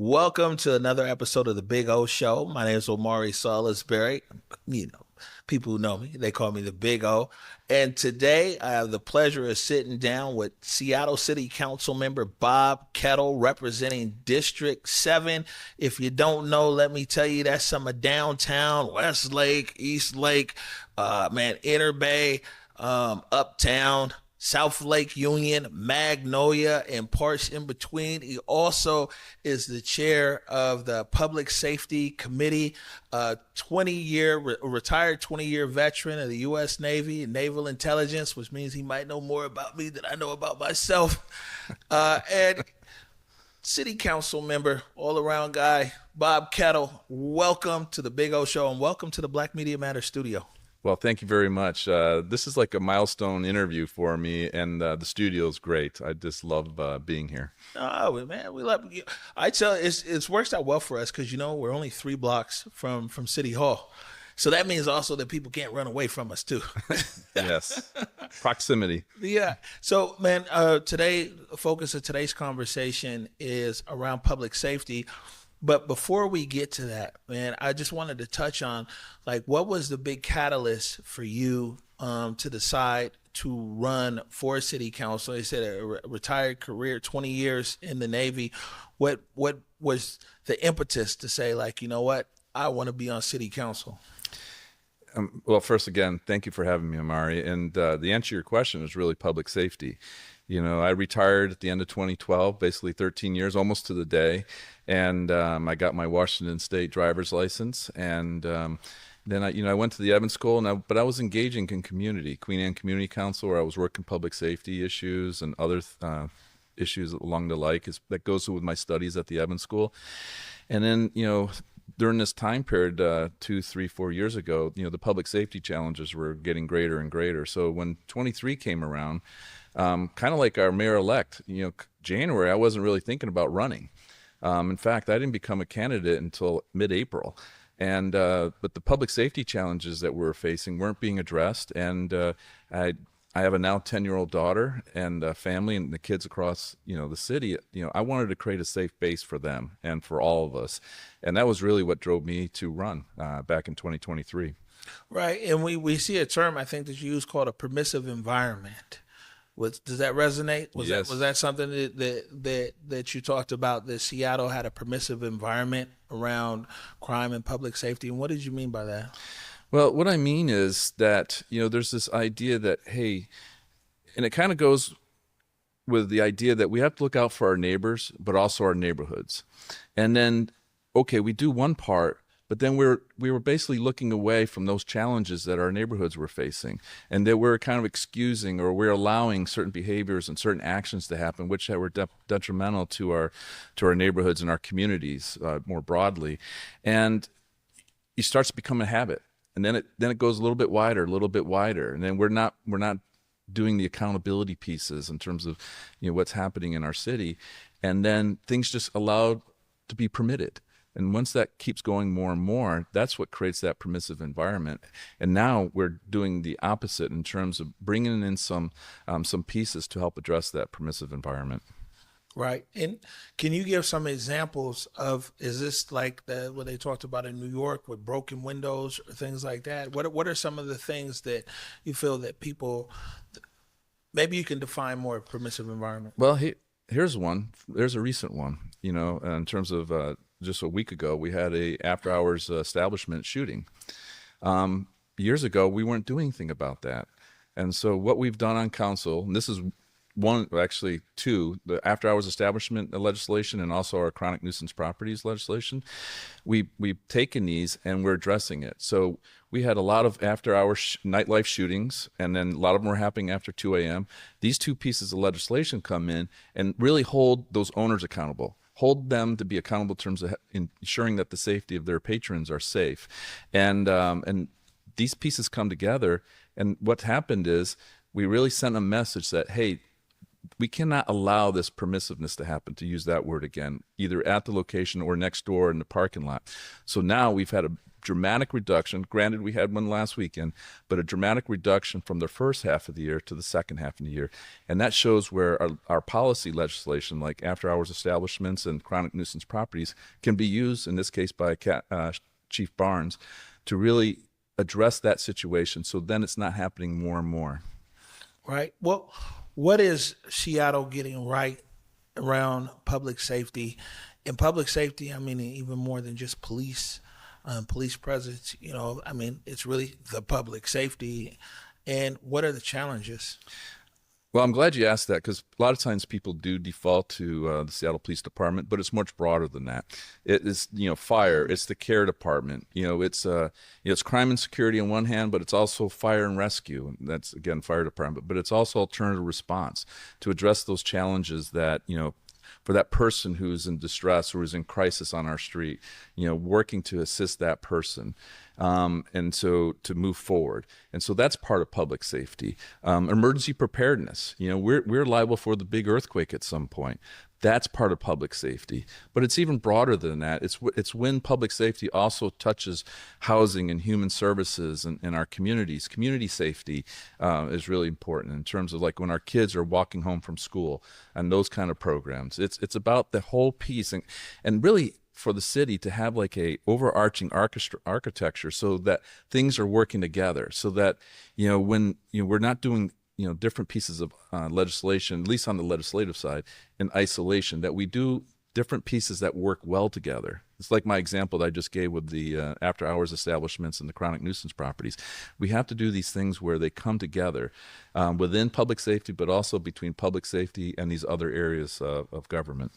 Welcome to another episode of the Big O Show. My name is Omari Salisbury. You know, people who know me, they call me the Big O. And today I have the pleasure of sitting down with Seattle City Council member Bob Kettle, representing District 7. If you don't know, let me tell you, that's some of downtown, Westlake, Eastlake, Interbay, Uptown, South Lake Union, Magnolia, and parts in between. He also is the chair of the Public Safety Committee, retired 20-year veteran of the U.S. Navy and Naval Intelligence, which means he might know more about me than I know about myself. And City Council member, all-around guy, Bob Kettle. Welcome to the Big O Show, and welcome to the Black Media Matters studio. Well, thank you very much. This is like a milestone interview for me, and the studio is great. I just love being here. Oh man, we love you. I tell you, it's worked out well for us because we're only 3 blocks from City Hall, so that means also that people can't run away from us too. Yes, proximity. Yeah. So man, today the focus of today's conversation is around public safety. But before we get to that, man, I just wanted to touch on, like, what was the big catalyst for you to decide to run for city council? You said a retired career, 20 years in the Navy. What was the impetus to say, like, you know what, I want to be on city council? Well, first, again, thank you for having me, Omari. And the answer to your question is really public safety. I retired at the end of 2012, basically 13 years, almost to the day. And I got my Washington State driver's license. And then I went to the Evans School, but I was engaging in community, Queen Anne Community Council, where I was working public safety issues and other issues along the like. That goes with my studies at the Evans School. And then, during this time period, 2, 3, 4 years ago, the public safety challenges were getting greater and greater. So when 23 came around, kind of like our mayor-elect, January, I wasn't really thinking about running. In fact, I didn't become a candidate until mid-April. And but the public safety challenges that we're facing weren't being addressed. And I have a now 10-year-old daughter and a family and the kids across, the city. I wanted to create a safe base for them and for all of us. And that was really what drove me to run back in 2023. Right. And we see a term, I think, that you use called a permissive environment. Does that resonate? Yes. Was that something that you talked about, that Seattle had a permissive environment around crime and public safety? And what did you mean by that? Well, what I mean is that, there's this idea that, hey, and it kind of goes with the idea that we have to look out for our neighbors, but also our neighborhoods. And then, okay, we do one part, but then we were basically looking away from those challenges that our neighborhoods were facing, and that we're kind of excusing, or we're allowing certain behaviors and certain actions to happen, which were detrimental to our neighborhoods and our communities more broadly. And it starts to become a habit, and then it goes a little bit wider, and then we're not doing the accountability pieces in terms of what's happening in our city, and then things just allowed to be permitted. And once that keeps going more and more, that's what creates that permissive environment. And now we're doing the opposite in terms of bringing in some pieces to help address that permissive environment. Right. And can you give some examples of, is this like what they talked about in New York with broken windows or things like that? What are some of the things that you feel that people, maybe you can define more permissive environment? Well, here's one. There's a recent one, in terms of just a week ago, we had a after-hours establishment shooting. Years ago, we weren't doing anything about that. And so what we've done on council, and this is two, the after-hours establishment legislation and also our chronic nuisance properties legislation, we've taken these and we're addressing it. So we had a lot of after-hours nightlife shootings, and then a lot of them were happening after 2 a.m. These two pieces of legislation come in and really hold those owners accountable. Hold them to be accountable in terms of ensuring that the safety of their patrons are safe. And these pieces come together, and what happened is we really sent a message that, hey, we cannot allow this permissiveness to happen, to use that word again, either at the location or next door in the parking lot. So now we've had a dramatic reduction. Granted, we had one last weekend, but a dramatic reduction from the first half of the year to the second half of the year. And that shows where our policy legislation, like after hours establishments and chronic nuisance properties, can be used, in this case by Chief Barnes, to really address that situation. So then it's not happening more and more. Right. Well, what is Seattle getting right around public safety? In public safety, I mean, even more than just police presence, I mean, it's really the public safety. And what are the challenges? Well, I'm glad you asked that, because a lot of times people do default to the Seattle Police Department, but it's much broader than that. It is, fire. It's the care department. It's crime and security on one hand, but it's also fire and rescue. And that's, again, fire department. But it's also alternative response to address those challenges that, for that person who's in distress or who's in crisis on our street, working to assist that person. And so to move forward. And so that's part of public safety. Emergency preparedness. We're liable for the big earthquake at some point. That's part of public safety. But it's even broader than that. It's when public safety also touches housing and human services in our communities. Community safety is really important in terms of like when our kids are walking home from school and those kind of programs. It's about the whole piece. And really, for the city to have like a overarching architecture so that things are working together, so that when we're not doing different pieces of legislation, at least on the legislative side, in isolation, that we do different pieces that work well together. It's like my example that I just gave with the after hours establishments and the chronic nuisance properties. We have to do these things where they come together within public safety, but also between public safety and these other areas of government.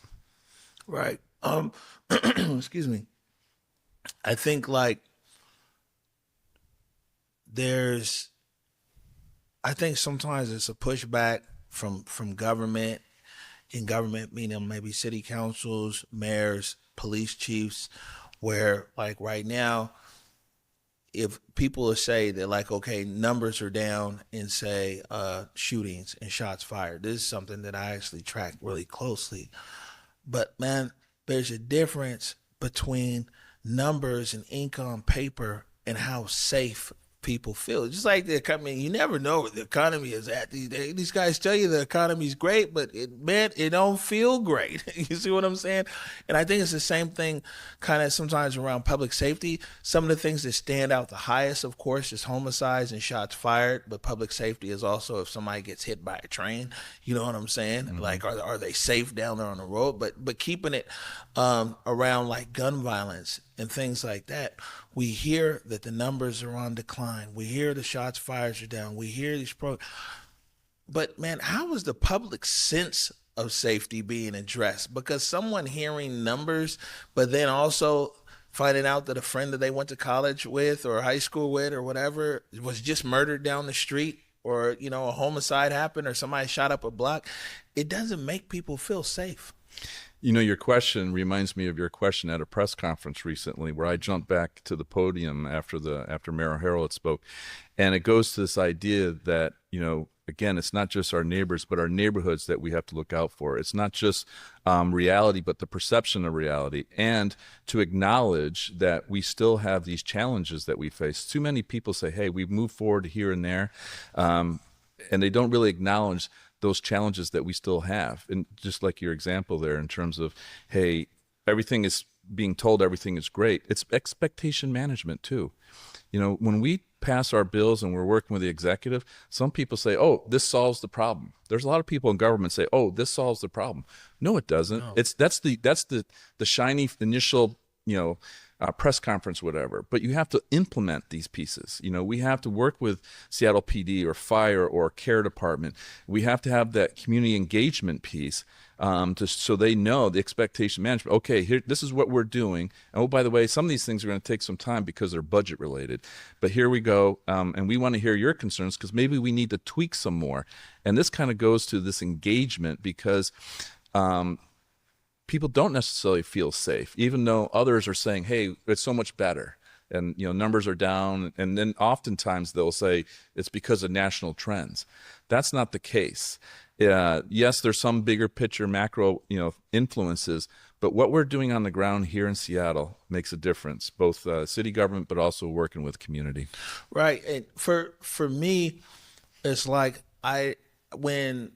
Right. Excuse me. I think I think sometimes it's a pushback from government, in government meaning maybe city councils, mayors, police chiefs, where like right now, if people say that like, okay, numbers are down in say shootings and shots fired, this is something that I actually track really closely. But man, there's a difference between numbers and ink on paper and how safe people feel. Just like the economy, you never know where the economy is at these days. These guys tell you the economy's great, but it don't feel great. You see what I'm saying? And I think it's the same thing kind of sometimes around public safety. Some of the things that stand out the highest, of course, is homicides and shots fired, but public safety is also if somebody gets hit by a train, you know what I'm saying? Mm-hmm. Like, are they safe down there on the road? But keeping it around like gun violence and things like that, we hear that the numbers are on decline. We hear the shots fired are down. We hear these but man, how is the public sense of safety being addressed? Because someone hearing numbers, but then also finding out that a friend that they went to college with or high school with or whatever was just murdered down the street, or a homicide happened, or somebody shot up a block, it doesn't make people feel safe. Your question reminds me of your question at a press conference recently where I jumped back to the podium after Mayor O'Hara had spoke. And it goes to this idea that, again, it's not just our neighbors, but our neighborhoods that we have to look out for. It's not just reality, but the perception of reality. And to acknowledge that we still have these challenges that we face. Too many people say, hey, we've moved forward here and there. And they don't really acknowledge those challenges that we still have. And just like your example there in terms of, hey, everything is being told everything is great. It's expectation management too. When we pass our bills and we're working with the executive, some people say, oh, this solves the problem. There's a lot of people in government say, oh, this solves the problem. No, it doesn't. No. That's the shiny initial, press conference, whatever. But you have to implement these pieces. We have to work with Seattle PD or fire or care department. We have to have that community engagement piece so they know the expectation management. Okay, here, this is what we're doing. And oh, by the way, some of these things are going to take some time because they're budget related. But here we go. And we want to hear your concerns because maybe we need to tweak some more. And this kind of goes to this engagement because people don't necessarily feel safe, even though others are saying, hey, it's so much better. And, numbers are down. And then oftentimes they'll say it's because of national trends. That's not the case. Yes, there's some bigger picture macro, influences, but what we're doing on the ground here in Seattle makes a difference, both city government, but also working with community. Right. And for me, it's like I when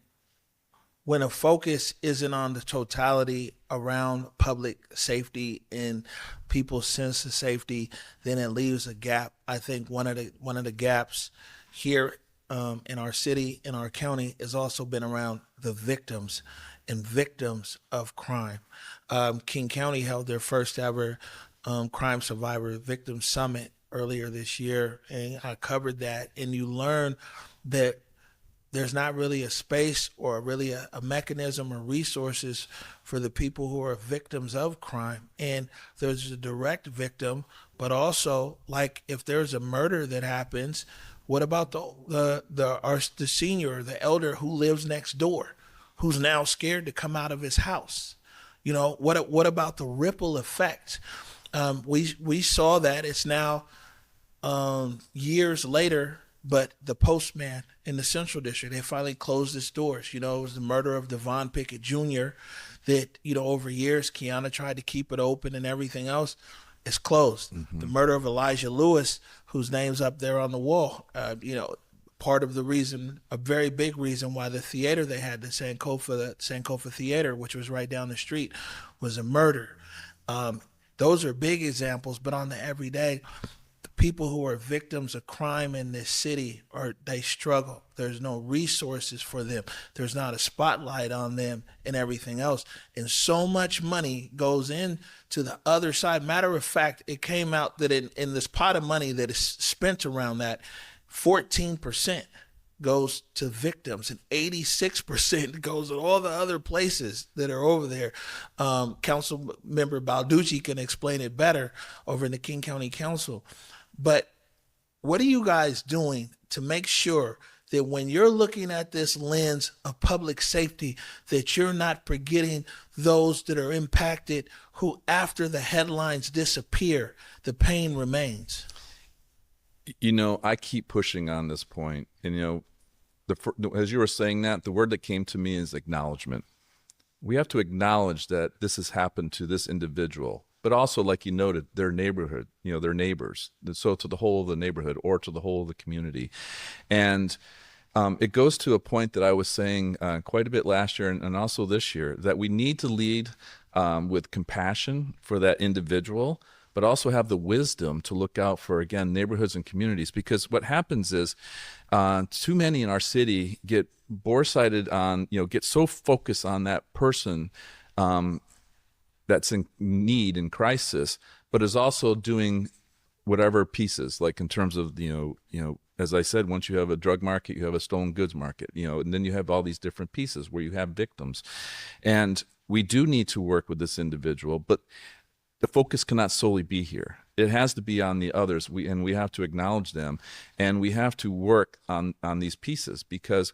when a focus isn't on the totality around public safety and people's sense of safety, then it leaves a gap. I think one of the gaps here in our city, in our county, has also been around the victims and victims of crime. King County held their first ever crime survivor victim summit earlier this year, and I covered that. And you learn that there's not really a space or really a mechanism or resources for the people who are victims of crime. And there's a direct victim, but also, like, if there's a murder that happens, what about the senior, the elder who lives next door, who's now scared to come out of his house? What about the ripple effect? We saw that. It's now years later, but the postman in the Central District, they finally closed its doors. It was the murder of Devon Pickett Jr. that, over years, Kiana tried to keep it open and everything else. It's closed. Mm-hmm. The murder of Elijah Lewis, whose name's up there on the wall, part of the reason, a very big reason why the theater they had, the Sankofa Theater, which was right down the street, was a murder. Those are big examples, but on the everyday, the people who are victims of crime in this city, they struggle. There's no resources for them. There's not a spotlight on them and everything else. And so much money goes into the other side. Matter of fact, it came out that in this pot of money that is spent around that, 14% goes to victims and 86% goes to all the other places that are over there. Councilmember Balducci can explain it better over in the King County Council. But what are you guys doing to make sure that when you're looking at this lens of public safety, that you're not forgetting those that are impacted, who after the headlines disappear, the pain remains? I keep pushing on this point. And, as you were saying that, the word that came to me is acknowledgement. We have to acknowledge that this has happened to this individual, but also, like you noted, their neighborhood, their neighbors. So to the whole of the neighborhood or to the whole of the community. And it goes to a point that I was saying quite a bit last year and also this year, that we need to lead with compassion for that individual, but also have the wisdom to look out for, again, neighborhoods and communities. Because what happens is too many in our city get boresighted on, get so focused on that person that's in need and crisis, but is also doing whatever pieces, like in terms of, as I said, once you have a drug market, you have a stolen goods market, and then you have all these different pieces where you have victims. And we do need to work with this individual, but the focus cannot solely be here. It has to be on the others. We have to acknowledge them, and we have to work on these pieces, because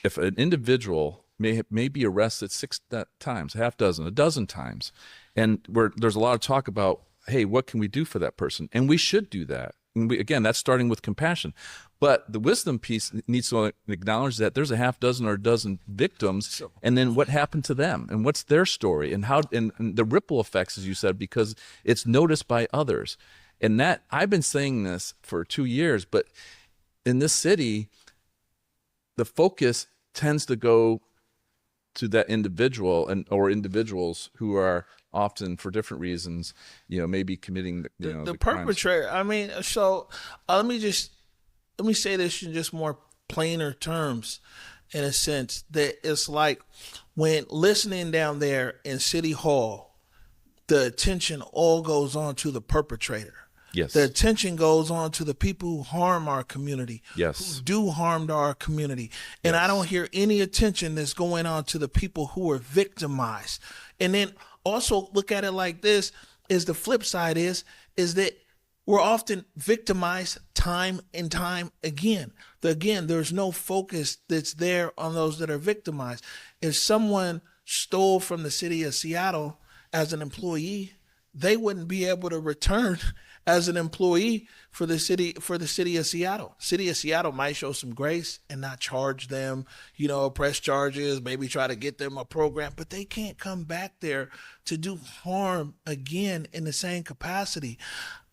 if an individual may be arrested 6 times, half dozen, a dozen times, and there's a lot of talk about, hey, what can we do for that person? And we should do that. And again, that's starting with compassion. But the wisdom piece needs to acknowledge that there's a half dozen or a dozen victims, and then what happened to them, and what's their story, and how, and the ripple effects, as you said, because it's noticed by others. And that, I've been saying this for 2 years, but in this city, the focus tends to go to that individual or individuals who are often, for different reasons, maybe committing the perpetrator. I mean, so let me say this in just more plainer terms, in a sense that it's like when listening down there in City Hall, the attention all goes on to the perpetrator. Yes. The attention goes on to the people who harm our community, yes, who do harm to our community. And yes, I don't hear any attention that's going on to the people who are victimized. And then also look at it like this, is the flip side is that we're often victimized time and time again. There's no focus that's there on those that are victimized. If someone stole from the city of Seattle as an employee, they wouldn't be able to return as an employee for the city of Seattle. City of Seattle might show some grace and not charge them, press charges, maybe try to get them a program, but they can't come back there to do harm again in the same capacity.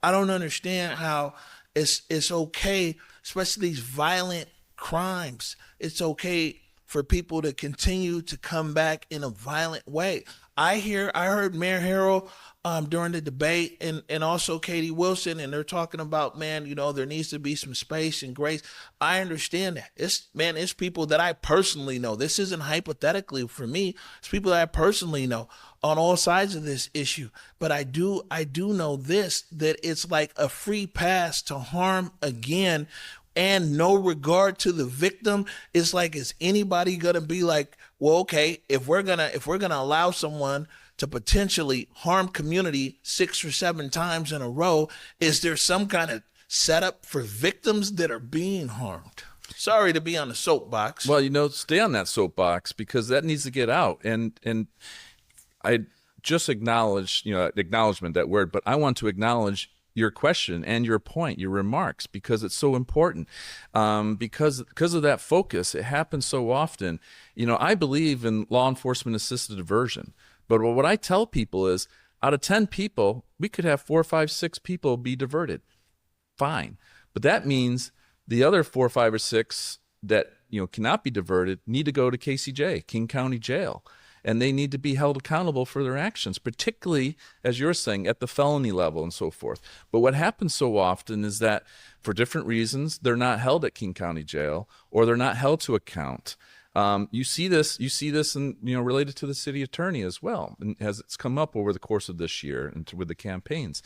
I don't understand how it's okay, especially these violent crimes. It's okay for people to continue to come back in a violent way. I heard Mayor Harrell during the debate, and also Katie Wilson, and they're talking about, man, there needs to be some space and grace. I understand that. It's people that I personally know. This isn't hypothetically for me. It's people that I personally know on all sides of this issue. But I do know this, that it's like a free pass to harm again, and no regard to the victim. It's like, is anybody gonna be like, well, okay, if we're gonna allow someone to potentially harm community 6 or 7 times in a row, is there some kind of setup for victims that are being harmed? Sorry to be on the soapbox. Well, stay on that soapbox, because that needs to get out. And I just acknowledgement, that word, but I want to acknowledge your question and your point, your remarks, because it's so important. Because of that focus, it happens so often. I believe in law enforcement assisted diversion, but what I tell people is, out of 10 people, we could have 4, 5, 6 people be diverted. Fine. But that means the other 4, 5, or 6 that cannot be diverted need to go to KCJ, King County Jail. And they need to be held accountable for their actions, particularly, as you're saying, at the felony level and so forth. But what happens so often is that, for different reasons, they're not held at King County Jail, or they're not held to account. You see this in, related to the city attorney as well, and as it's come up over the course of this year and with the campaigns.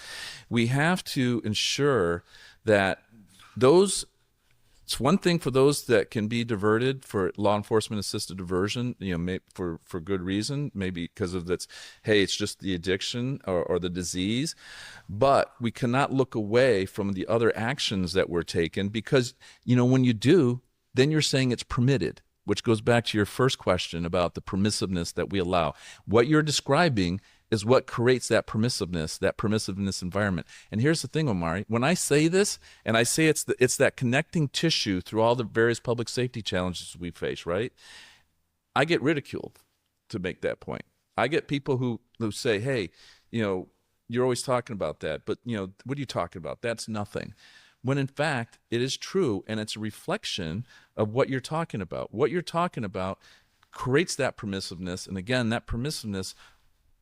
We have to ensure that it's one thing for those that can be diverted for law enforcement assisted diversion, for good reason, maybe because of it's just the addiction or the disease. But we cannot look away from the other actions that were taken, because, when you do, then you're saying it's permitted, which goes back to your first question about the permissiveness that we allow. What you're describing is what creates that permissiveness environment. And here's the thing, Omari, when I say this, and I say it's that connecting tissue through all the various public safety challenges we face, right? I get ridiculed to make that point. I get people who say, hey, you're always talking about that, but what are you talking about? That's nothing. When in fact, it is true, and it's a reflection of what you're talking about. What you're talking about creates that permissiveness, and again, that permissiveness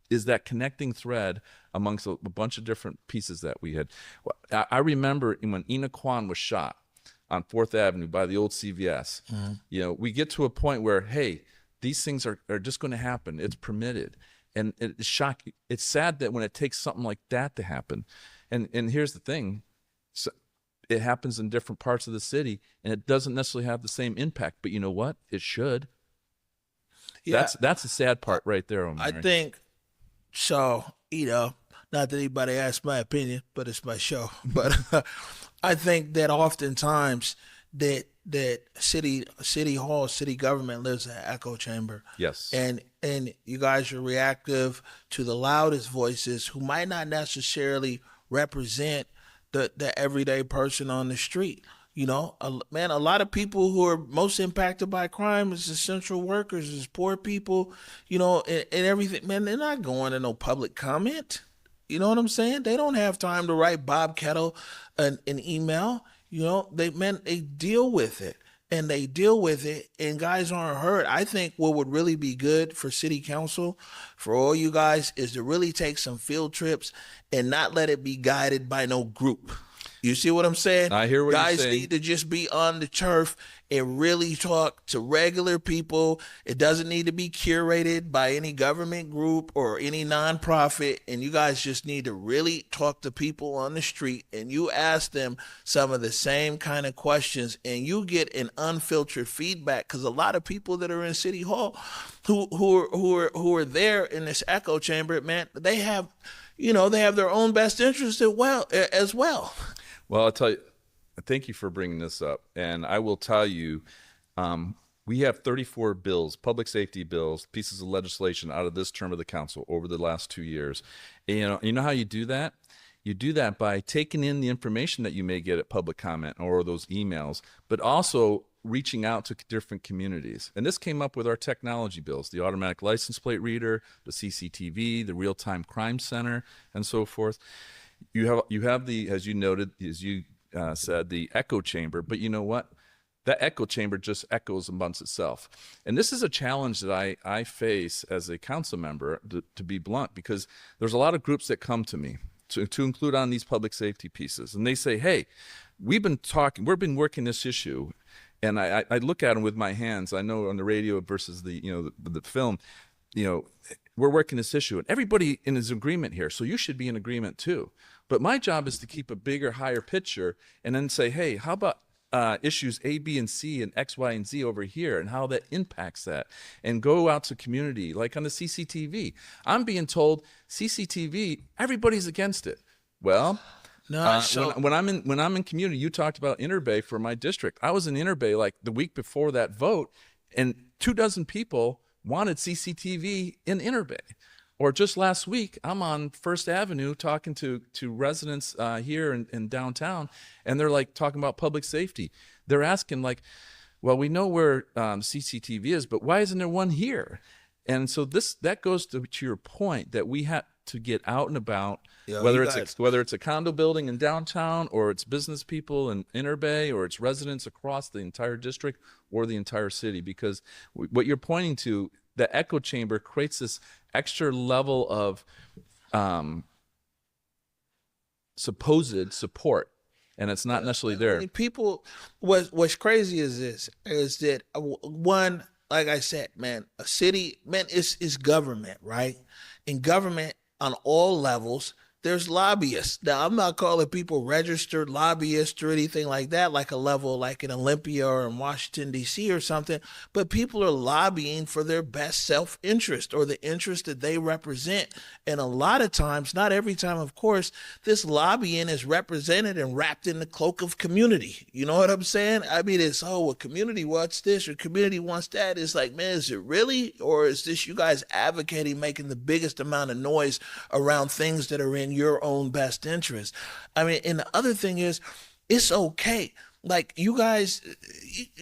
is that connecting thread amongst a bunch of different pieces that we had. I remember when Ina Kwan was shot on 4th Avenue by the old CVS. Mm-hmm. We get to a point where, hey, these things are just going to happen. It's permitted. And it's shocking. It's sad that when it takes something like that to happen. And here's the thing. So it happens in different parts of the city, and it doesn't necessarily have the same impact. But you know what? It should. Yeah. That's the sad part right there, Omari. I think so, not that anybody asks my opinion, but it's my show. But I think that oftentimes that city hall, city government lives in an echo chamber. Yes. And you guys are reactive to the loudest voices who might not necessarily represent the everyday person on the street. A lot of people who are most impacted by crime is essential workers, is poor people, and everything. Man, they're not going to no public comment. You know what I'm saying? They don't have time to write Bob Kettle an email. They deal with it. And they deal with it, and guys aren't hurt. I think what would really be good for city council, for all you guys, is to really take some field trips and not let it be guided by no group. You see what I'm saying? I hear what you're saying. Guys need to just be on the turf and really talk to regular people. It doesn't need to be curated by any government group or any nonprofit. And you guys just need to really talk to people on the street, and you ask them some of the same kind of questions, and you get an unfiltered feedback. Because a lot of people that are in City Hall who are there in this echo chamber, man, they have their own best interest as well. Well, I'll tell you, thank you for bringing this up. And I will tell you, We have 34 bills, public safety bills, pieces of legislation out of this term of the council over the last 2 years. And, you know how you do that? You do that by taking in the information that you may get at public comment or those emails, but also reaching out to different communities. And this came up with our technology bills, the automatic license plate reader, the CCTV, the real-time crime center, and so forth. You have the, as you noted, as you said, the echo chamber, but you know what? That echo chamber just echoes amongst itself. And this is a challenge that I face as a council member, to be blunt, because there's a lot of groups that come to me to include on these public safety pieces. And they say, hey, we've been working this issue. And I look at them with my hands. I know on the radio versus the film, we're working this issue. And everybody in is agreement here. So you should be in agreement too. But my job is to keep a bigger, higher picture and then say, hey, how about issues A, B, and C and X, Y, and Z over here and how that impacts that, and go out to community. Like on the CCTV, I'm being told CCTV, everybody's against it. Well, No, when I'm in community, you talked about Interbay for my district. I was in Interbay like the week before that vote, and 24 people wanted CCTV in Interbay. Or just last week, I'm on First Avenue talking to residents here in downtown, and they're like talking about public safety. They're asking like, well, we know where CCTV is, but why isn't there one here? And so that goes to your point that we have to get out and about, whether it's a condo building in downtown, or it's business people in Interbay, or it's residents across the entire district or the entire city, because what you're pointing to, the echo chamber creates this extra level of supposed support, and it's not necessarily there. I mean, people, what's crazy is that one, like I said, man, a city, man, is government, right? In government on all levels, there's lobbyists. Now, I'm not calling people registered lobbyists or anything like that, like a level like in Olympia or in Washington, D.C. or something, but people are lobbying for their best self-interest or the interest that they represent. And a lot of times, not every time, of course, this lobbying is represented and wrapped in the cloak of community. You know what I'm saying? I mean, it's, oh, well, community wants this or community wants that. It's like, man, is it really? Or is this you guys advocating making the biggest amount of noise around things that are in your own best interest? I mean, and the other thing is, it's okay. Like, you guys,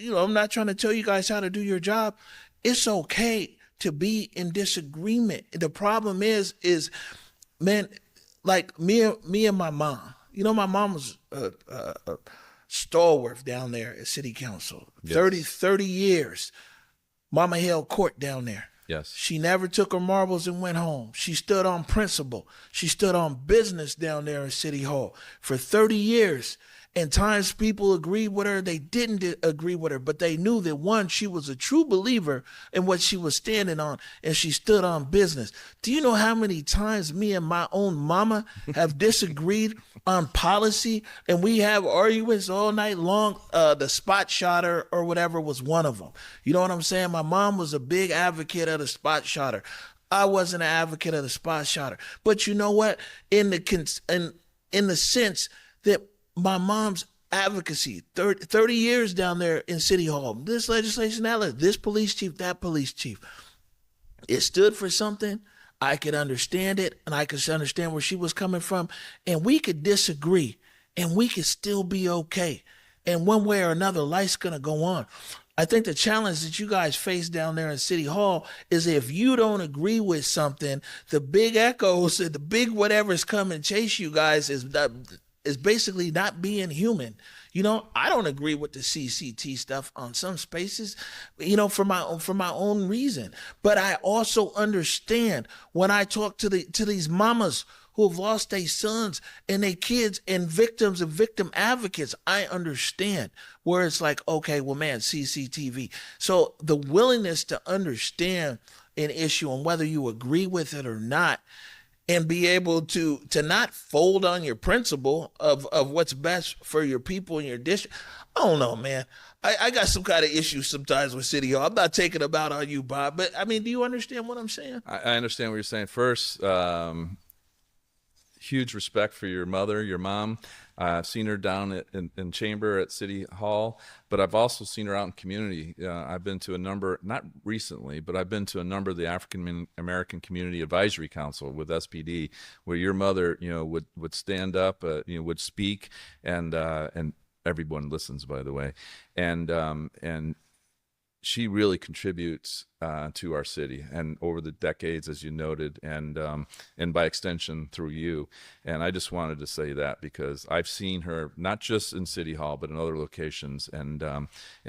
I'm not trying to tell you guys how to do your job. It's okay to be in disagreement. The problem is, man, like me and my mom. My mom was a stalwart down there at City Council. Yes. 30 years. Mama held court down there. Yes. She never took her marbles and went home. She stood on principle. She stood on business down there in City Hall for 30 years. And times people agreed with her, they didn't agree with her, but they knew that, one, she was a true believer in what she was standing on, and she stood on business. Do you know how many times me and my own mama have disagreed on policy, and we have arguments all night long? The spot shotter or whatever was one of them. You know what I'm saying? My mom was a big advocate of the spot shotter. I wasn't an advocate of the spot shotter. But you know what? In the sense that my mom's advocacy, 30 years down there in City Hall, this legislation, this police chief, that police chief, it stood for something. I could understand it, and I could understand where she was coming from, and we could disagree, and we could still be okay. And one way or another, life's going to go on. I think the challenge that you guys face down there in City Hall is, if you don't agree with something, the big echoes, the big whatever's come and chase you guys is basically not being human. I don't agree with the CCT stuff on some spaces, for my own reason. But I also understand when I talk to these mamas who have lost their sons and their kids and victims and victim advocates, I understand where it's like, okay, well, man, CCTV. So the willingness to understand an issue and whether you agree with it or not, and be able to not fold on your principle of what's best for your people in your district. I don't know, man. I got some kind of issues sometimes with City Hall. I'm not taking them out on you, Bob, but I mean, do you understand what I'm saying? I understand what you're saying. First, huge respect for your mother, your mom. I've seen her down in Chamber at City Hall, but I've also seen her out in community. I've been to a number, not recently, but I've been to a number of the African American Community Advisory Council with SPD, where your mother, would stand up, would speak, and everyone listens, by the way, and she really contributes to our city, and over the decades, as you noted, and by extension through you. And I just wanted to say that because I've seen her not just in City Hall but in other locations, and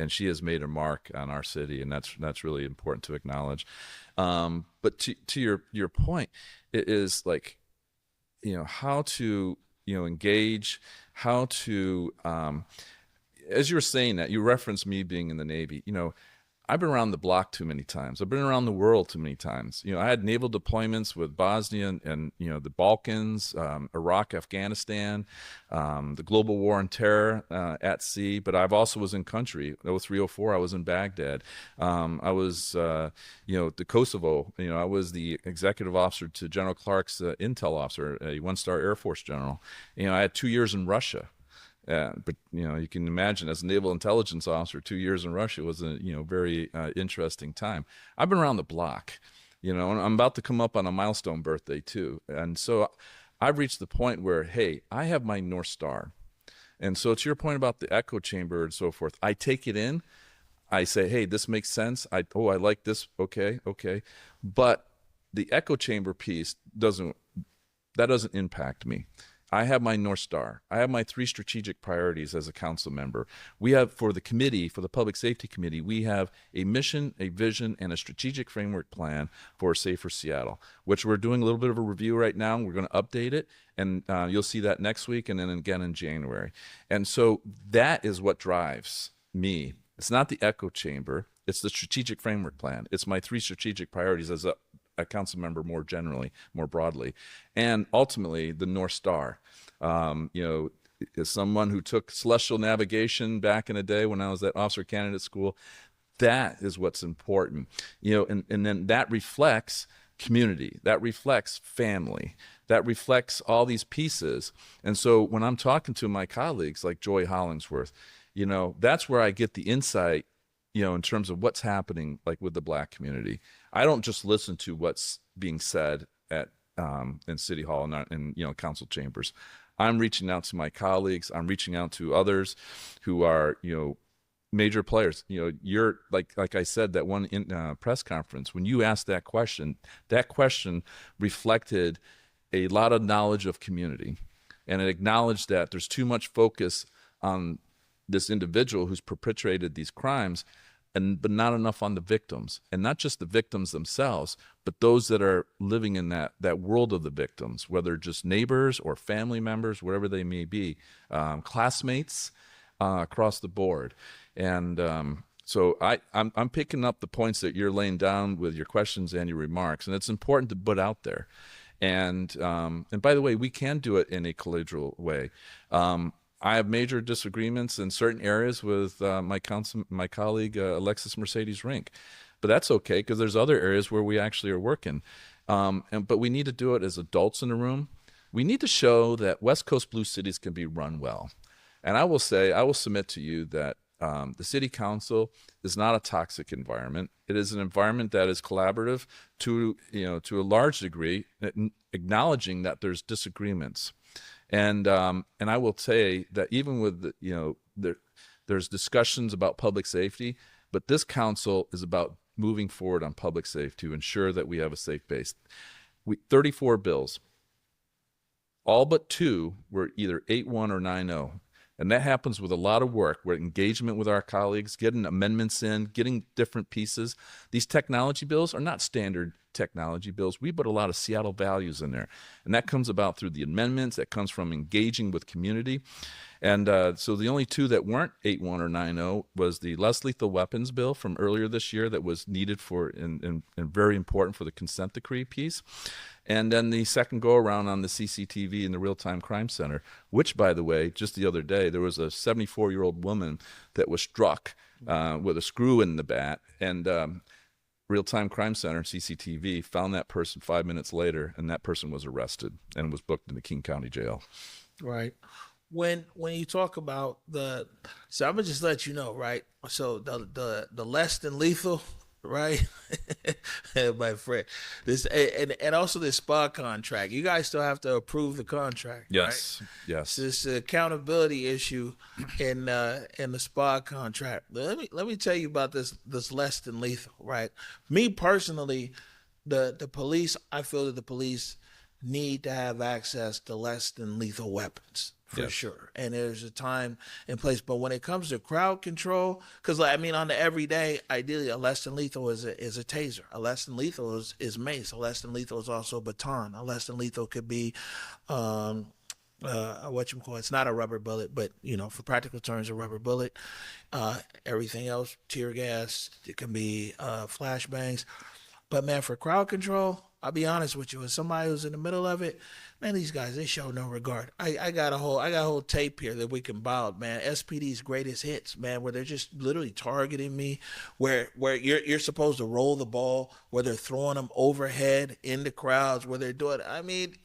she has made a mark on our city, and that's really important to acknowledge. But to your point, it is like, how to engage, how to as you were saying that, you referenced me being in the Navy. I've been around the block too many times. I've been around the world too many times. I had naval deployments with Bosnia and the Balkans, Iraq, Afghanistan, the global war on terror at sea. But I've also was in country. 0304, I was in Baghdad. I was, the Kosovo. I was the executive officer to General Clark's intel officer, a one-star Air Force general. I had 2 years in Russia. But you can imagine, as a naval intelligence officer, 2 years in Russia was a very interesting time. I've been around the block, and I'm about to come up on a milestone birthday too, and so I've reached the point where, hey, I have my North Star, and so to your point about the echo chamber and so forth, I take it in, I say, hey, this makes sense. I like this. Okay, but the echo chamber piece doesn't impact me. I have my North Star. I have my 3 strategic priorities as a council member. We have, for the Public Safety Committee, we have a mission, a vision, and a strategic framework plan for a safer Seattle, which we're doing a little bit of a review right now. We're going to update it, and you'll see that next week and then again in January. And so that is what drives me. It's not the echo chamber. It's the strategic framework plan. It's my 3 strategic priorities as a council member more generally, more broadly, and ultimately the North Star. As someone who took celestial navigation back in the day when I was at officer candidate school, that is what's important. And then that reflects community, that reflects family, that reflects all these pieces. And so when I'm talking to my colleagues like Joy Hollingsworth, that's where I get the insight, in terms of what's happening, like with the Black community. I don't just listen to what's being said at in City Hall and in council chambers. I'm reaching out to my colleagues. I'm reaching out to others who are major players. You're like I said, that one press conference, when you asked that question reflected a lot of knowledge of community, and it acknowledged that there's too much focus on this individual who's perpetrated these crimes, but not enough on the victims, and not just the victims themselves, but those that are living in that world of the victims, whether just neighbors or family members, whatever they may be, classmates, across the board. And so I'm picking up the points that you're laying down with your questions and your remarks, and it's important to put out there. And by the way, we can do it in a collegial way. I have major disagreements in certain areas with my colleague Alexis Mercedes Rink, but that's okay because there's other areas where we actually are working. But we need to do it as adults in the room. We need to show that West Coast Blue cities can be run well. And I will submit to you that the city council is not a toxic environment. It is an environment that is collaborative to a large degree, acknowledging that there's disagreements. And I will say that even with there's discussions about public safety, but this council is about moving forward on public safety to ensure that we have a safe base. 34 bills, all but 2 were either 8-1 or 9-0. And that happens with a lot of work, with engagement with our colleagues, getting amendments in, getting different pieces. These technology bills are not standard technology bills. We put a lot of Seattle values in there. And that comes about through the amendments. That comes from engaging with community. And so the only 2 that weren't 8-1 or 9-0 was the less lethal weapons bill from earlier this year that was needed for and very important for the consent decree piece. And then the second go around on the CCTV and the real-time crime center, which, by the way, just the other day, there was a 74-year-old woman that was struck with a screw in the bat. And real-time crime center, CCTV, found that person 5 minutes later, and that person was arrested and was booked into King County Jail. Right. When you talk about so I'm gonna just let you know, right? So the less than lethal, right? My friend, this and also this spa contract. You guys still have to approve the contract, right? Yes, yes. So this accountability issue in the spa contract. Let me tell you about this less than lethal, right? Me personally, the police. I feel that the police need to have access to less than lethal weapons for sure. And there's a time and place. But when it comes to crowd control, because I mean, on the everyday, ideally, a less than lethal is a taser. A less than lethal is mace. A less than lethal is also a baton. A less than lethal could be, it's not a rubber bullet, but for practical terms, a rubber bullet. Everything else, tear gas. It can be flashbangs. But man, for crowd control, I'll be honest with you, as somebody who's in the middle of it, man, these guys, they show no regard. I got a whole tape here that we can borrow, man. SPD's greatest hits, man, where they're just literally targeting me, where you're supposed to roll the ball, where they're throwing them overhead in the crowds, where they're doing. I mean,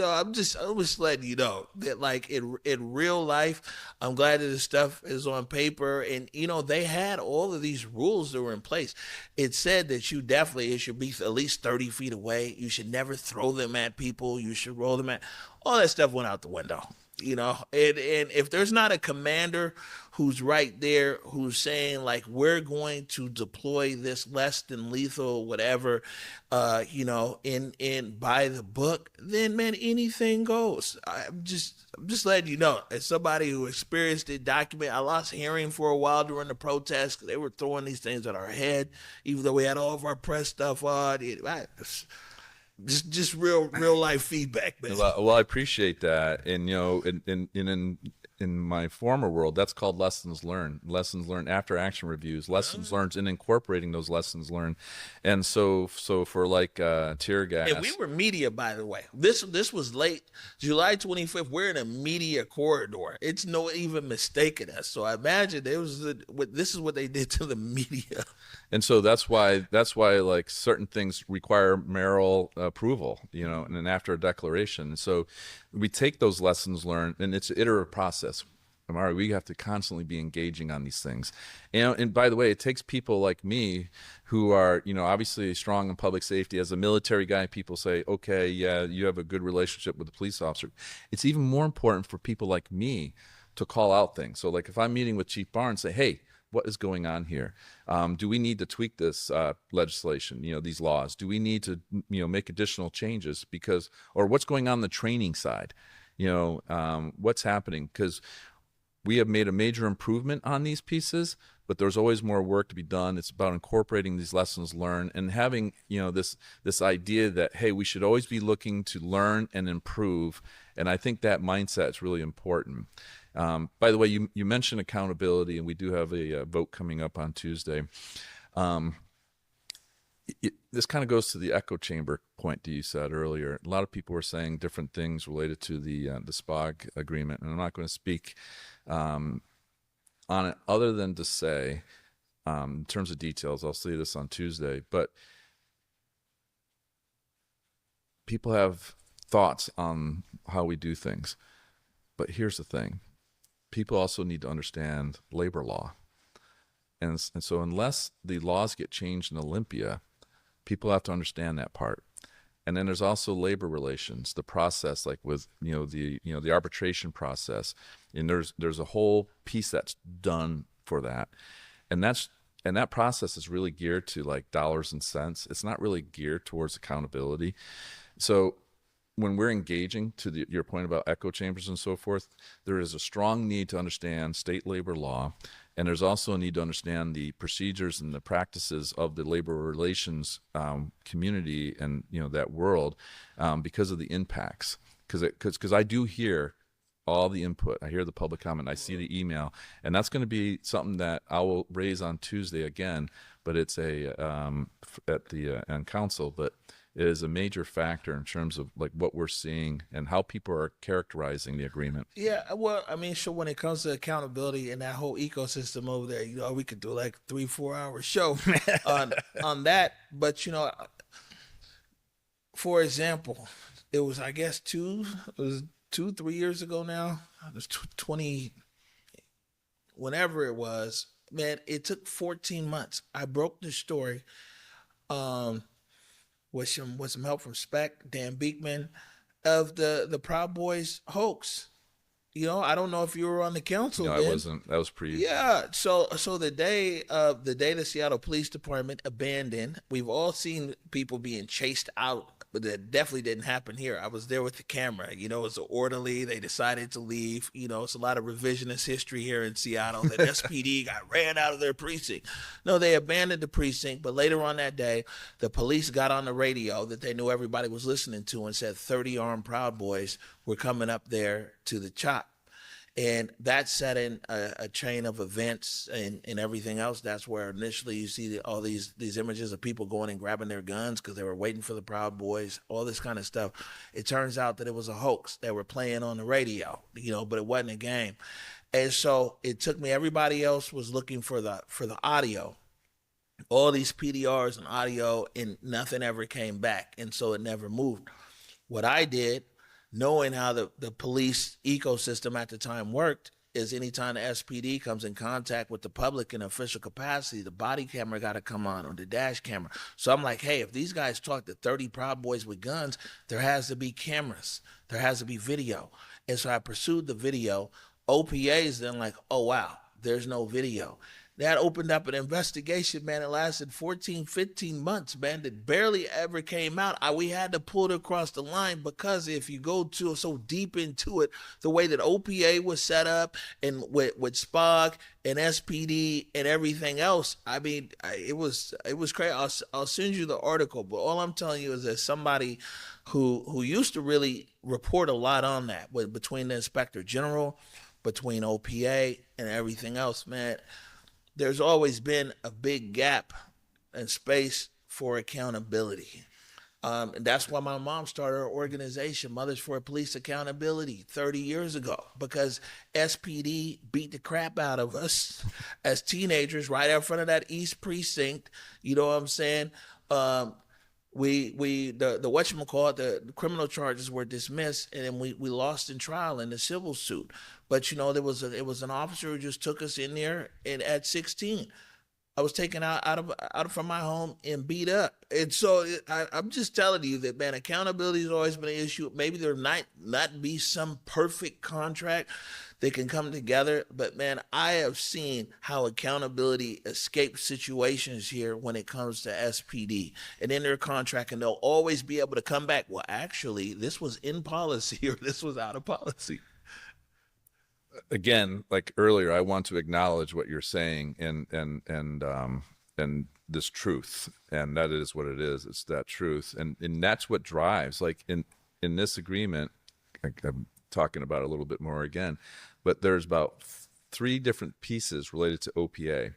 I'm just letting you know that, like, in real life, I'm glad that this stuff is on paper, and they had all of these rules that were in place. It said that it should be at least 30 feet away. You should never throw them at people. You should roll them at. All that stuff went out the window. And if there's not a commander who's right there who's saying, like, we're going to deploy this less than lethal whatever, in by the book, then man, anything goes. I'm just letting you know, as somebody who experienced it, I lost hearing for a while during the protests because they were throwing these things at our head, even though we had all of our press stuff on. Just real life feedback, man. Well, I appreciate that, and in my former world, that's called lessons learned after action reviews, lessons learned, and incorporating those lessons learned. And so for like tear gas. And we were media, by the way. This was late July 25th. We're in a media corridor. It's no even mistaking us. So I imagine this is what they did to the media. And so that's why like certain things require mayoral approval, and then after a declaration. And so we take those lessons learned, and it's an iterative process. Omari, we have to constantly be engaging on these things. And by the way, it takes people like me who are, obviously strong in public safety. As a military guy, people say, okay, yeah, you have a good relationship with the police officer. It's even more important for people like me to call out things. So like if I'm meeting with Chief Barnes, say, hey, what is going on here? Do we need to tweak this legislation, these laws? Do we need to, make additional changes or what's going on the training side? What's happening? Because we have made a major improvement on these pieces, but there's always more work to be done. It's about incorporating these lessons learned and having, this idea that, hey, we should always be looking to learn and improve. And I think that mindset is really important. By the way, you mentioned accountability, and we do have a vote coming up on Tuesday. This kind of goes to the echo chamber point that you said earlier. A lot of people were saying different things related to the SPOG agreement, and I'm not going to speak on it other than to say, in terms of details, I'll say this on Tuesday, but people have thoughts on how we do things. But here's the thing. People also need to understand labor law. And so unless the laws get changed in Olympia, people have to understand that part. And then there's also labor relations, the process, like with the arbitration process, and there's a whole piece that's done for that, and that process is really geared to like dollars and cents. It's not really geared towards accountability. So when we're engaging to your point about echo chambers and so forth, there is a strong need to understand state labor law, and there's also a need to understand the procedures and the practices of the labor relations community and that world because of the impacts. Because I do hear all the input. I hear the public comment. I see the email, and that's going to be something that I will raise on Tuesday again. But it's at the council. But is a major factor in terms of like what we're seeing and how people are characterizing the agreement. Yeah, well, I mean, sure. When it comes to accountability and that whole ecosystem over there, we could do like 3-4 hour show on that. But for example, it was I guess 3 years ago now. It was 20, whenever it was. Man, it took 14 months. I broke the story um, with some help from Spec, Dan Beekman, of the Proud Boys hoax. I don't know if you were on the council I then. wasn't. That was pre. Yeah, so the day the Seattle Police Department abandoned, we've all seen people being chased out, but that definitely didn't happen here. I was there with the camera. It's an orderly. They decided to leave. It's a lot of revisionist history here in Seattle that SPD got ran out of their precinct. No, they abandoned the precinct, but later on that day, the police got on the radio that they knew everybody was listening to and said 30 armed Proud Boys were coming up there to the chop. And that set in a chain of events and everything else. That's where initially you see all these images of people going and grabbing their guns because they were waiting for the Proud Boys, all this kind of stuff. It turns out that it was a hoax. They were playing on the radio, but it wasn't a game. And so it took me, everybody else was looking for the audio, all these PDRs and audio, and nothing ever came back. And so it never moved. What I did, knowing how the police ecosystem at the time worked, is anytime the SPD comes in contact with the public in official capacity, the body camera got to come on, or the dash camera. So I'm like, hey, if these guys talk to 30 Proud Boys with guns, there has to be cameras. There has to be video. And so I pursued the video. OPA is then like, oh, wow, there's no video. That opened up an investigation, man. It lasted 14, 15 months, man. That barely ever came out. We had to pull it across the line because if you go so deep into it, the way that OPA was set up and with SPOG and SPD and everything else, I mean, it was crazy. I'll send you the article, but all I'm telling you is that somebody who used to really report a lot on that, between the Inspector General, between OPA and everything else, man, there's always been a big gap and space for accountability. And that's why my mom started her organization, Mothers for Police Accountability, 30 years ago, because SPD beat the crap out of us as teenagers right in front of that East Precinct. You know what I'm saying? The whatchamacallit, the criminal charges were dismissed, and then we lost in trial in the civil suit. But it was an officer who just took us in there, and at 16, I was taken out from my home and beat up. And so I'm just telling you that, man, accountability has always been an issue. Maybe there might not be some perfect contract that can come together, but man, I have seen how accountability escapes situations here when it comes to SPD and in their contract, and they'll always be able to come back. Well, actually, this was in policy or this was out of policy. Again, like earlier, I want to acknowledge what you're saying and this truth, and that is what it is. It's that truth, and that's what drives. Like in this agreement, I'm talking about it a little bit more again, but there's about 3 different pieces related to OPA.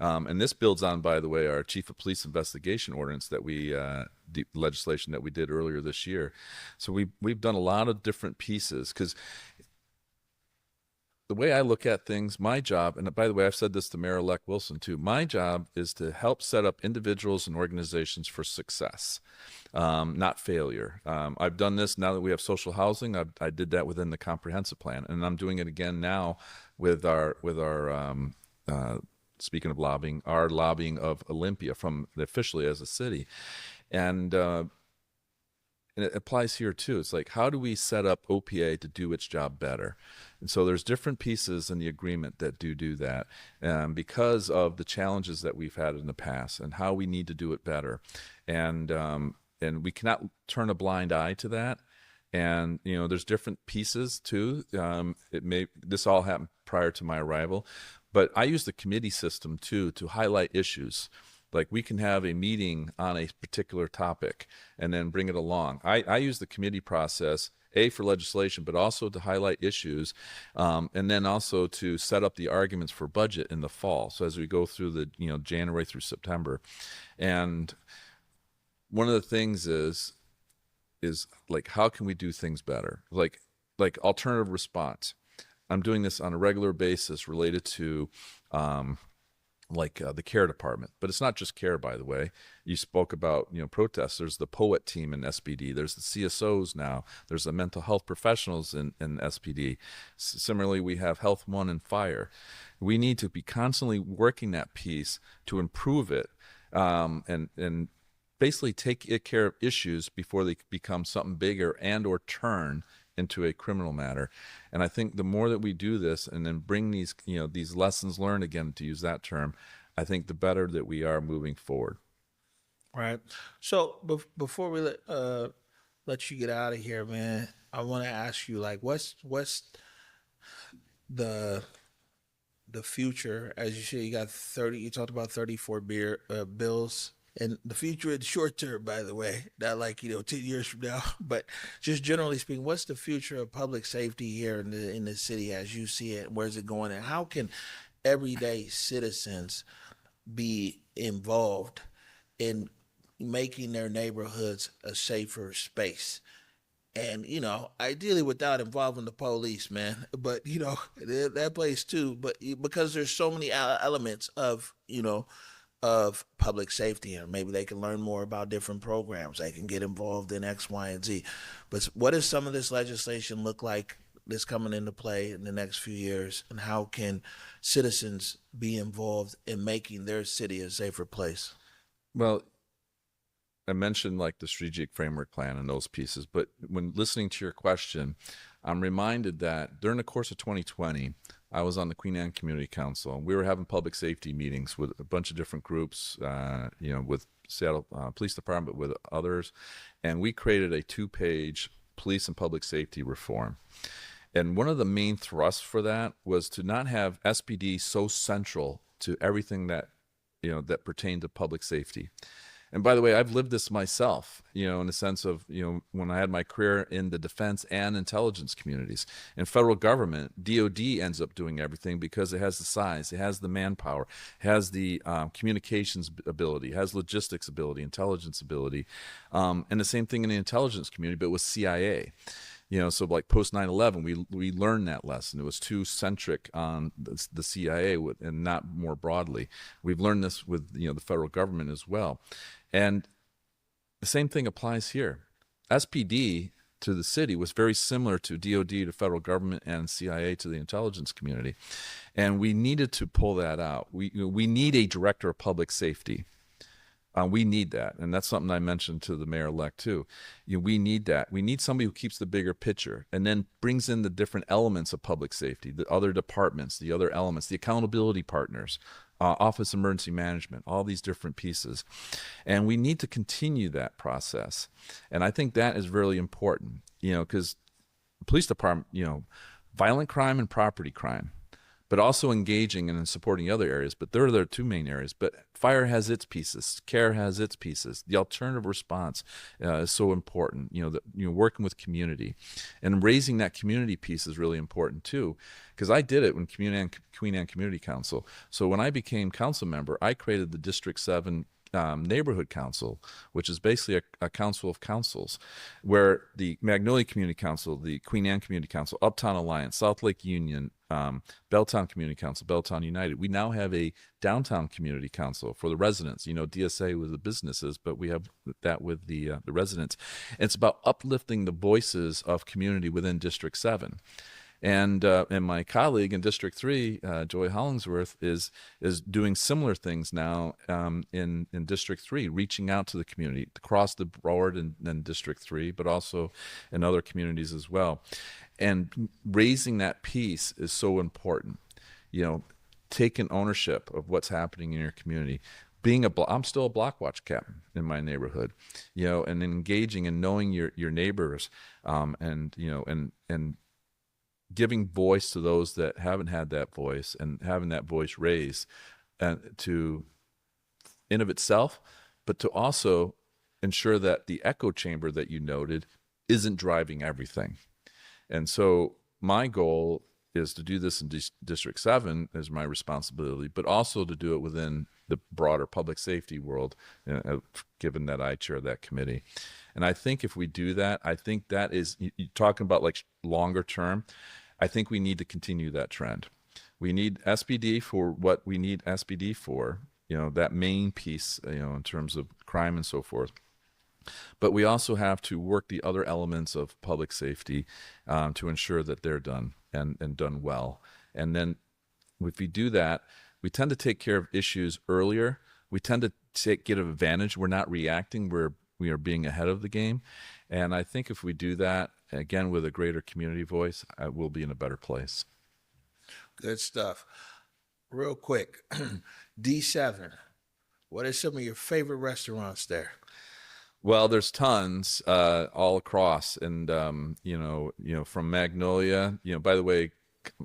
And this builds on, by the way, our chief of police investigation ordinance that the legislation that we did earlier this year. So we've done a lot of different pieces, because the way I look at things, my job, and by the way, I've said this to Mayor-elect Wilson too, my job is to help set up individuals and organizations for success, not failure. I've done this now that we have social housing. I did that within the comprehensive plan, and I'm doing it again now with our speaking of lobbying, our lobbying of Olympia from officially as a city. And it applies here too. It's like, how do we set up OPA to do its job better? And so there's different pieces in the agreement that do that, because of the challenges that we've had in the past and how we need to do it better. And we cannot turn a blind eye to that. And there's different pieces too. This all happened prior to my arrival, but I use the committee system too to highlight issues. Like, we can have a meeting on a particular topic and then bring it along. I use the committee process, for legislation, but also to highlight issues, and then also to set up the arguments for budget in the fall. So as we go through the January through September, and one of the things is like, how can we do things better? Like alternative response. I'm doing this on a regular basis related to um, the care department, but it's not just care. By the way, you spoke about protests. There's the poet team in SPD. There's the CSOs now. There's the mental health professionals in SPD. Similarly, we have Health One and Fire. We need to be constantly working that piece to improve it, and basically take care of issues before they become something bigger and or turn into a criminal matter. And I think the more that we do this and then bring these these lessons learned, again to use that term, I think the better that we are moving forward. Right. So before we let you get out of here, man, I want to ask you like, what's the the future? As you said, you got 30. You talked about 34 bills. And the future in the short term, by the way, not like 10 years from now, but just generally speaking, what's the future of public safety here in the city as you see it? Where's it going, and how can everyday citizens be involved in making their neighborhoods a safer space? And ideally without involving the police, man. But that plays too. But because there's so many elements of public safety, and maybe they can learn more about different programs. They can get involved in X, Y, and Z. But what does some of this legislation look like that's coming into play in the next few years, and how can citizens be involved in making their city a safer place? Well, I mentioned like the strategic framework plan and those pieces, but when listening to your question, I'm reminded that during the course of 2020, I was on the Queen Anne Community Council. We were having public safety meetings with a bunch of different groups, with Seattle Police Department, with others, and we created a 2-page police and public safety reform. And one of the main thrusts for that was to not have SPD so central to everything that that pertained to public safety. And by the way, I've lived this myself, in the sense of, when I had my career in the defense and intelligence communities. In federal government, DOD ends up doing everything because it has the size, it has the manpower, it has the communications ability, it has logistics ability, intelligence ability. And the same thing in the intelligence community, but with CIA. So like post 9/11, we learned that lesson. It was too centric on the CIA and not more broadly. We've learned this with the federal government as well, and the same thing applies here. SPD to the city was very similar to DOD to federal government and CIA to the intelligence community, and we needed to pull that out. We need a director of public safety. We need that, and that's something I mentioned to the mayor-elect too. We need that. We need somebody who keeps the bigger picture and then brings in the different elements of public safety, the other departments, the other elements, the accountability partners, Office of Emergency Management, all these different pieces. And we need to continue that process. And I think that is really important, because the police department, violent crime and property crime, but also engaging and supporting other areas. But there are the two main areas. But fire has its pieces, care has its pieces. The alternative response is so important. Working with community and raising that community piece is really important too. Because I did it when Queen Anne Community Council. So when I became council member, I created the District 7 neighborhood council, which is basically a council of councils, where the Magnolia Community Council, the Queen Anne Community Council, Uptown Alliance, South Lake Union, Belltown Community Council, Belltown United. We now have a downtown community council for the residents. DSA with the businesses, but we have that with the residents. And it's about uplifting the voices of community within District 7. And my colleague in District 3, Joy Hollingsworth, is doing similar things now in District 3, reaching out to the community across the board in District 3, but also in other communities as well. And raising that piece is so important. Taking ownership of what's happening in your community. I'm still a block watch captain in my neighborhood, and engaging and knowing your neighbors, and giving voice to those that haven't had that voice and having that voice raised, to in of itself, but to also ensure that the echo chamber that you noted isn't driving everything. And so my goal is to do this in District 7 is my responsibility, but also to do it within the broader public safety world, given that I chair that committee. And I think if we do that, I think that is, you're talking about like longer term, I think we need to continue that trend. We need SBD for what we need SBD for, that main piece, in terms of crime and so forth. But we also have to work the other elements of public safety to ensure that they're done and done well. And then if we do that, we tend to take care of issues earlier. We tend to get an advantage. We're not reacting. We are being ahead of the game. And I think if we do that, again, with a greater community voice, we'll be in a better place. Good stuff. Real quick, D7, what are some of your favorite restaurants there? Well, there's tons all across, and from Magnolia. By the way,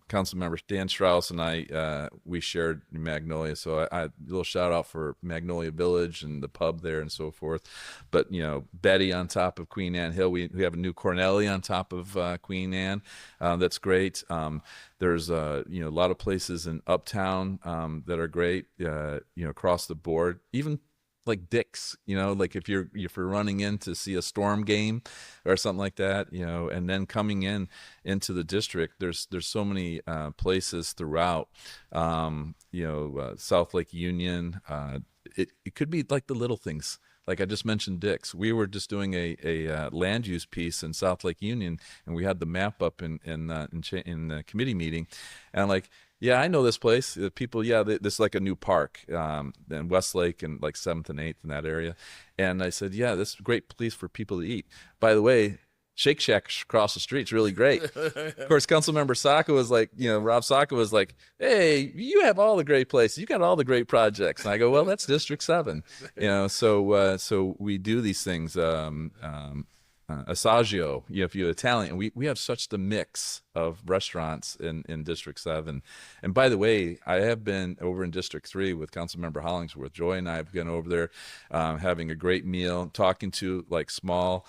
Councilmember Dan Strauss and I, we shared Magnolia, so I a little shout out for Magnolia Village and the pub there and so forth. But Betty on top of Queen Anne Hill, we have a new Cornelli on top of Queen Anne. That's great. There's a lot of places in Uptown that are great. Across the board, even like Dick's, like if you're running in to see a Storm game or something like that, and then coming into the district, there's so many places throughout, South Lake Union. It could be like the little things. Like I just mentioned Dick's. We were just doing a land use piece in South Lake Union, and we had the map up in the committee meeting, and like, yeah, I know this place. People, this is like a new park in Westlake and like 7th and 8th in that area. And I said, yeah, this is a great place for people to eat. By the way, Shake Shack across the street is really great. Of course, Councilmember Saka was like, Rob Saka was like, hey, you have all the great places. You got all the great projects. And I go, well, that's District 7. So we do these things. Assaggio, if you're Italian, we have such the mix of restaurants in District 7. And by the way, I have been over in District 3 with Councilmember Hollingsworth. Joy and I have been over there having a great meal, talking to like small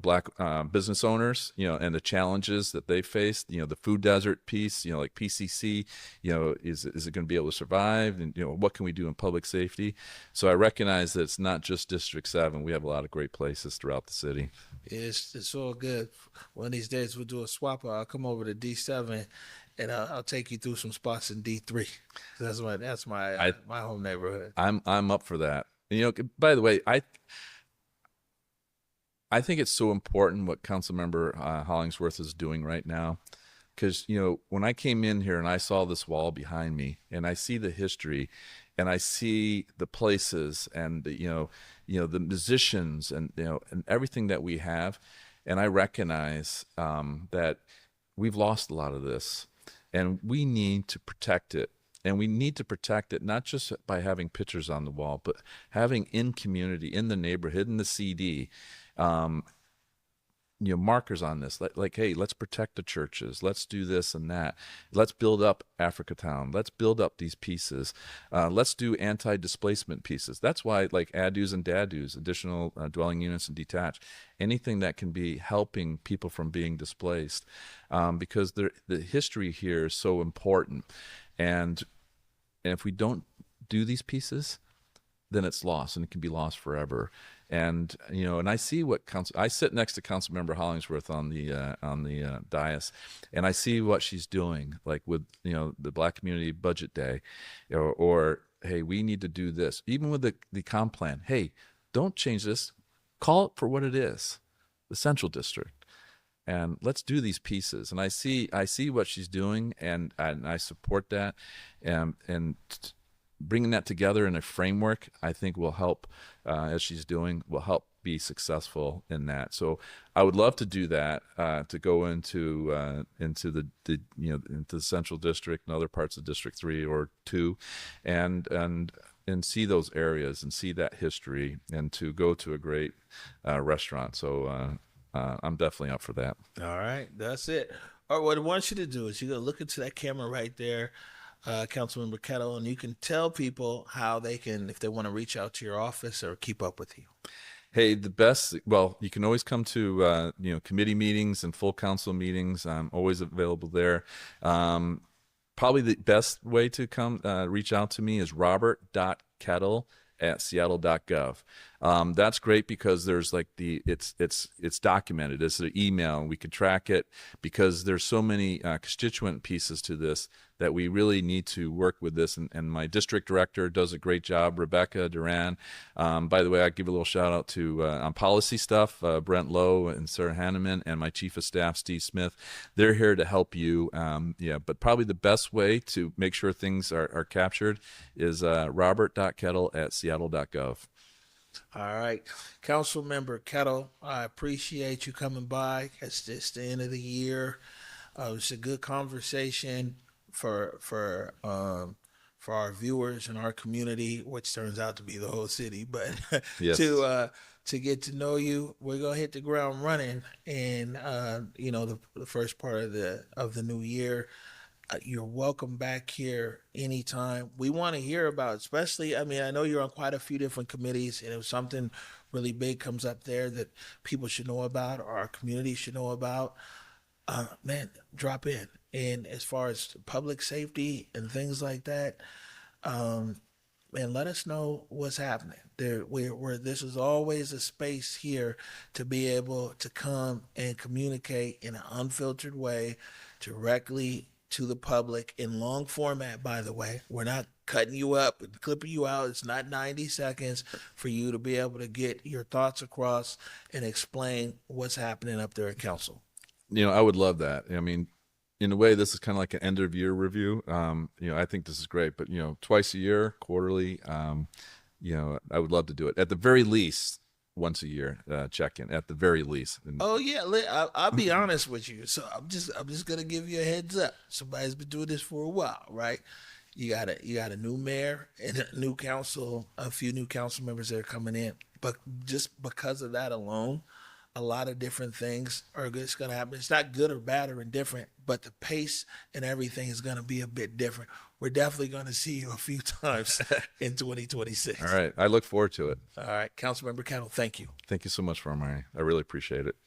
Black business owners, and the challenges that they faced, the food desert piece, like PCC, is it going to be able to survive? And, what can we do in public safety? So I recognize that it's not just District 7. We have a lot of great places throughout the city. It's all good. One of these days we'll do a swap. I'll come over to D7 and I'll take you through some spots in D3. That's my home neighborhood. I'm up for that. And, by the way, I think it's so important what Councilmember Hollingsworth is doing right now, because when I came in here and I saw this wall behind me and I see the history and I see the places and the musicians and and everything that we have, and I recognize that we've lost a lot of this and we need to protect it. And we need to protect it not just by having pictures on the wall, but having in community, in the neighborhood, in the CD, markers on this. Like, hey, let's protect the churches. Let's do this and that. Let's build up Africatown. Let's build up these pieces. Let's do anti-displacement pieces. That's why, like ADUs and DADUs, additional dwelling units and detached, anything that can be helping people from being displaced, because the history here is so important. And if we don't do these pieces, then it's lost, and it can be lost forever. And and I see I sit next to Councilmember Hollingsworth on the dais, and I see what she's doing, like with the Black Community Budget Day, or hey, we need to do this. Even with the comp plan, hey, don't change this. Call it for what it is, the Central District. And let's do these pieces. And I see what she's doing, and I support that. And bringing that together in a framework, I think will help, as she's doing, will help be successful in that. So I would love to do that, to go into the Central District and other parts of District 3 or 2, and see those areas and see that history, and to go to a great restaurant. So I'm definitely up for that. All right, that's it. All right, what I want you to do is you're going to look into that camera right there, Councilmember Kettle, and you can tell people how they can, if they want to reach out to your office or keep up with you. Hey, the best, well, you can always come to, committee meetings and full council meetings. I'm always available there. Um, Probably the best way to come reach out to me is robert.kettle@seattle.gov. That's great because there's like it's documented. It's an email and we can track it because there's so many constituent pieces to this that we really need to work with this. And my district director does a great job, Rebecca Duran. By the way, I give a little shout out to on policy stuff, Brent Lowe and Sarah Hanneman, and my chief of staff, Steve Smith. They're here to help you. But probably the best way to make sure things are captured is robert.kettle@seattle.gov. All right, Councilmember Kettle, I appreciate you coming by. It's just the end of the year. It's a good conversation for our viewers and our community, which turns out to be the whole city. But Yes. to get to know you, we're gonna hit the ground running, and the first part of the new year. You're welcome back here anytime. We want to hear about, especially, I mean, I know you're on quite a few different committees, and if something really big comes up there that people should know about or our community should know about, man, drop in. And as far as public safety and things like that, um, and let us know what's happening. This is always a space here to be able to come and communicate in an unfiltered way directly to the public in long format. By the way, we're not cutting you up and clipping you out. It's not 90 seconds for you to be able to get your thoughts across and explain what's happening up there at council. I would love that. I mean, in a way, this is kind of like an end of year review. I think this is great, but twice a year, quarterly, I would love to do it. At the very least, once a year, check in. At the very least. And, Oh yeah, I'll be honest with you. So I'm just gonna give you a heads up. Somebody's been doing this for a while, right? You got a new mayor and a new council, a few new council members that are coming in. But just because of that alone, a lot of different things are just going to happen. It's not good or bad or indifferent, but the pace and everything is going to be a bit different. We're definitely going to see you a few times in 2026. all right. I look forward to it. All right, Councilmember Kettle, thank you. Thank you so much, Omari. I really appreciate it.